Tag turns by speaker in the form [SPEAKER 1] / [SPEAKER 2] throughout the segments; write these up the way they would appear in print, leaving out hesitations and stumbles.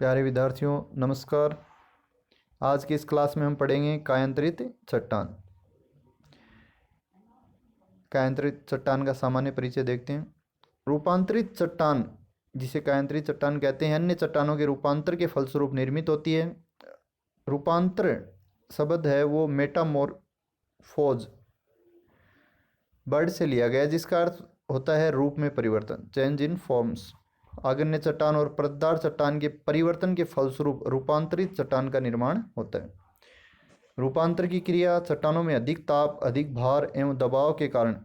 [SPEAKER 1] प्यारे विद्यार्थियों नमस्कार। आज की इस क्लास में हम पढ़ेंगे कायांतरित चट्टान। कायांतरित चट्टान का सामान्य परिचय देखते हैं। रूपांतरित चट्टान, जिसे कायांतरित चट्टान कहते हैं, अन्य चट्टानों के रूपांतर के फलस्वरूप निर्मित होती है। रूपांतर शब्द है वो मेटामॉर्फोज वर्ड से लिया गया, जिसका अर्थ होता है रूप में परिवर्तन, चेंज इन फॉर्म्स। आग्नेय चट्टान और परतदार चट्टान के परिवर्तन के फलस्वरूप रूपांतरित चट्टान का निर्माण होता है। रूपांतर की क्रिया चट्टानों में अधिक ताप, अधिक भार एवं दबाव के कारण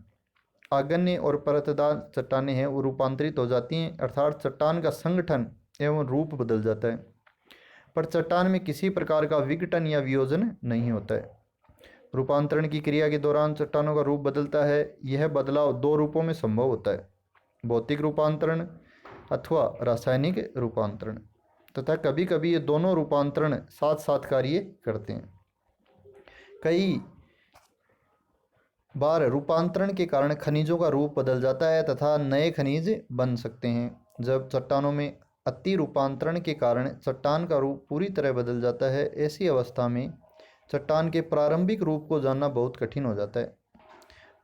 [SPEAKER 1] आग्नेय और परतदार चट्टानें हैं वो रूपांतरित हो जाती हैं, अर्थात चट्टान का संगठन एवं रूप बदल जाता है, पर चट्टान में किसी प्रकार का विघटन या वियोजन नहीं होता है। रूपांतरण की क्रिया के दौरान चट्टानों का रूप बदलता है। यह बदलाव दो रूपों में संभव होता है, भौतिक रूपांतरण अथवा रासायनिक रूपांतरण, तथा कभी कभी ये दोनों रूपांतरण साथ साथ कार्य करते हैं। कई बार रूपांतरण के कारण खनिजों का रूप बदल जाता है तथा नए खनिज बन सकते हैं। जब चट्टानों में अति रूपांतरण के कारण चट्टान का रूप पूरी तरह बदल जाता है, ऐसी अवस्था में चट्टान के प्रारंभिक रूप को जानना बहुत कठिन हो जाता है।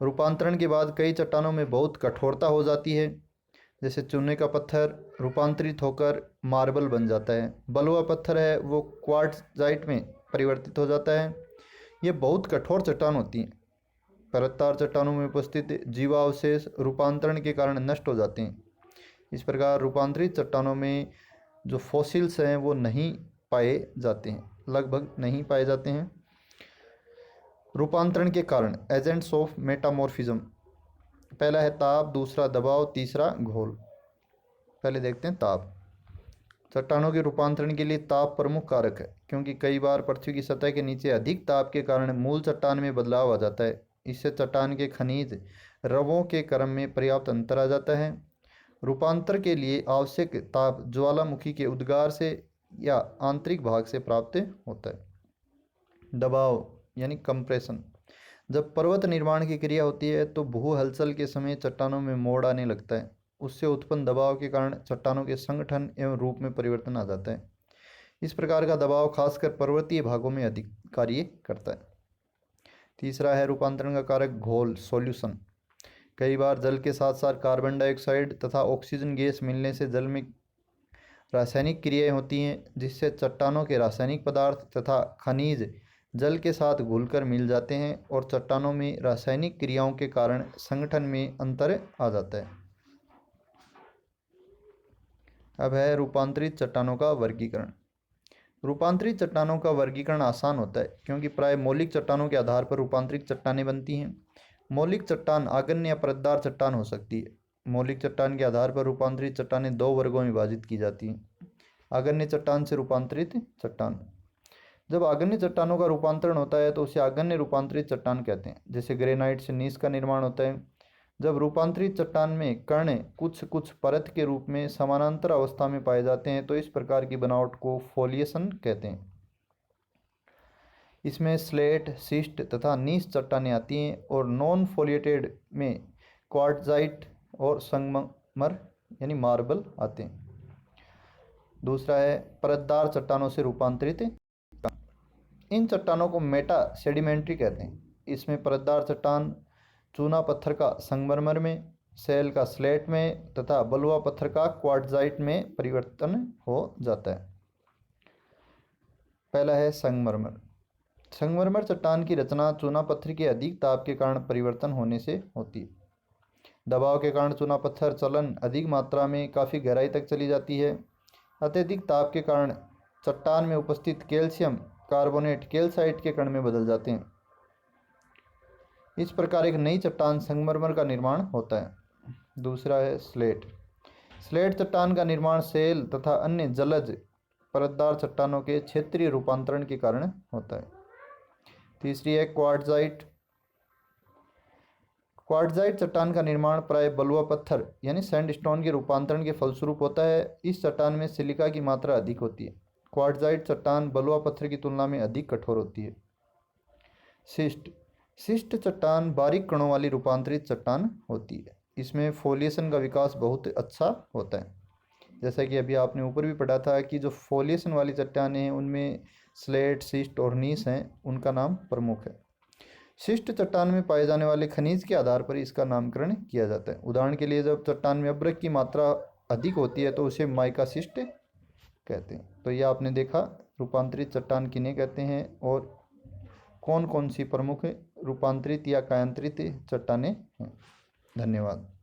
[SPEAKER 1] रूपांतरण के बाद कई चट्टानों में बहुत कठोरता हो जाती है, जैसे चूने का पत्थर रूपांतरित होकर मार्बल बन जाता है। बलुआ पत्थर है वो क्वार्ट्जाइट में परिवर्तित हो जाता है। ये बहुत कठोर चट्टान होती हैं। परतदार चट्टानों में उपस्थित जीवावशेष रूपांतरण के कारण नष्ट हो जाते हैं। इस प्रकार रूपांतरित चट्टानों में जो फॉसिल्स हैं वो नहीं पाए जाते हैं, लगभग नहीं पाए जाते हैं। रूपांतरण के कारण एजेंट्स ऑफ मेटामॉर्फिज्म, पहला है ताप, दूसरा दबाव, तीसरा घोल। पहले देखते हैं ताप। चट्टानों के रूपांतरण के लिए ताप प्रमुख कारक है, क्योंकि कई बार पृथ्वी की सतह के नीचे अधिक ताप के कारण मूल चट्टान में बदलाव आ जाता है। इससे चट्टान के खनिज रवों के क्रम में पर्याप्त अंतर आ जाता है। रूपांतर के लिए आवश्यक ताप ज्वालामुखी के उद्गार से या आंतरिक भाग से प्राप्त होता है। दबाव यानी कंप्रेशन, जब पर्वत निर्माण की क्रिया होती है तो भू हलचल के समय चट्टानों में मोड़ आने लगता है। उससे उत्पन्न दबाव के कारण चट्टानों के संगठन एवं रूप में परिवर्तन आ जाता है। इस प्रकार का दबाव खासकर पर्वतीय भागों में अधिक कार्य करता है। तीसरा है रूपांतरण का कारक घोल, सॉल्यूशन। कई बार जल के साथ साथ कार्बन डाइऑक्साइड तथा ऑक्सीजन गैस मिलने से जल में रासायनिक क्रियाएं होती हैं, जिससे चट्टानों के रासायनिक पदार्थ तथा खनिज जल के साथ घुलकर मिल जाते हैं और चट्टानों में रासायनिक क्रियाओं के कारण संगठन में अंतर आ जाता है। अब है रूपांतरित चट्टानों का वर्गीकरण। रूपांतरित चट्टानों का वर्गीकरण आसान होता है, क्योंकि प्राय मौलिक चट्टानों के आधार पर रूपांतरित चट्टानें बनती हैं। मौलिक चट्टान आग्नेय या परतदार चट्टान हो सकती है। मौलिक चट्टान के आधार पर रूपांतरित चट्टानें दो वर्गों में विभाजित की जाती हैं। आग्नेय चट्टान से रूपांतरित चट्टान। जब आग्नेय चट्टानों का रूपांतरण होता है तो उसे आग्नेय रूपांतरित चट्टान कहते हैं, जैसे ग्रेनाइट से नीस का निर्माण होता है। जब रूपांतरित चट्टान में कण कुछ कुछ परत के रूप में समानांतर अवस्था में पाए जाते हैं तो इस प्रकार की बनावट को फोलिएशन कहते हैं। इसमें स्लेट, शिस्ट तथा नीस चट्टानें आती हैं और नॉन फोलिएटेड में क्वार्ट्जाइट और संगमरमर यानी मार्बल आते हैं। दूसरा है परतदार चट्टानों से रूपांतरित। इन चट्टानों को मेटा सेडिमेंट्री कहते हैं। इसमें परतदार चट्टान चूना पत्थर का संगमरमर में, सेल का स्लेट में तथा बलुआ पत्थर का क्वार्ट्जाइट में परिवर्तन हो जाता है। पहला है संगमरमर। संगमरमर चट्टान की रचना चूना पत्थर के अधिक ताप के कारण परिवर्तन होने से होती है। दबाव के कारण चूना पत्थर चलन अधिक मात्रा में काफ़ी गहराई तक चली जाती है। अत्यधिक ताप के कारण चट्टान में उपस्थित कैल्शियम कार्बोनेट कैल्साइट के कण में बदल जाते हैं। इस प्रकार एक नई चट्टान संगमरमर का निर्माण होता है। दूसरा है स्लेट। स्लेट चट्टान का निर्माण सेल तथा अन्य जलज परतदार चट्टानों के क्षेत्रीय रूपांतरण के कारण होता है। तीसरी है क्वार्ट्जाइट। क्वार्ट्जाइट चट्टान का निर्माण प्राय बलुआ पत्थर यानी सैंडस्टोन के रूपांतरण के फलस्वरूप होता है। इस चट्टान में सिलिका की मात्रा अधिक होती है। क्वार्ट्जाइट चट्टान बलुआ पत्थर की तुलना में अधिक कठोर होती है। शिस्ट। शिस्ट चट्टान बारीक कणों वाली रूपांतरित चट्टान होती है। इसमें फोलिएशन का विकास बहुत अच्छा होता है। जैसा कि अभी आपने ऊपर भी पढ़ा था कि जो फोलिएशन वाली चट्टानें हैं उनमें स्लेट, शिस्ट और नीस हैं, उनका नाम प्रमुख है। शिष्ट चट्टान में पाए जाने वाले खनिज के आधार पर इसका नामकरण किया जाता है। उदाहरण के लिए जब चट्टान में अभ्रक की मात्रा अधिक होती है तो उसे माइका शिष्ट कहते हैं। तो ये आपने देखा रूपांतरित चट्टान किन्हें कहते हैं और कौन कौन सी प्रमुख रूपांतरित या कायांतरित चट्टानें हैं। धन्यवाद।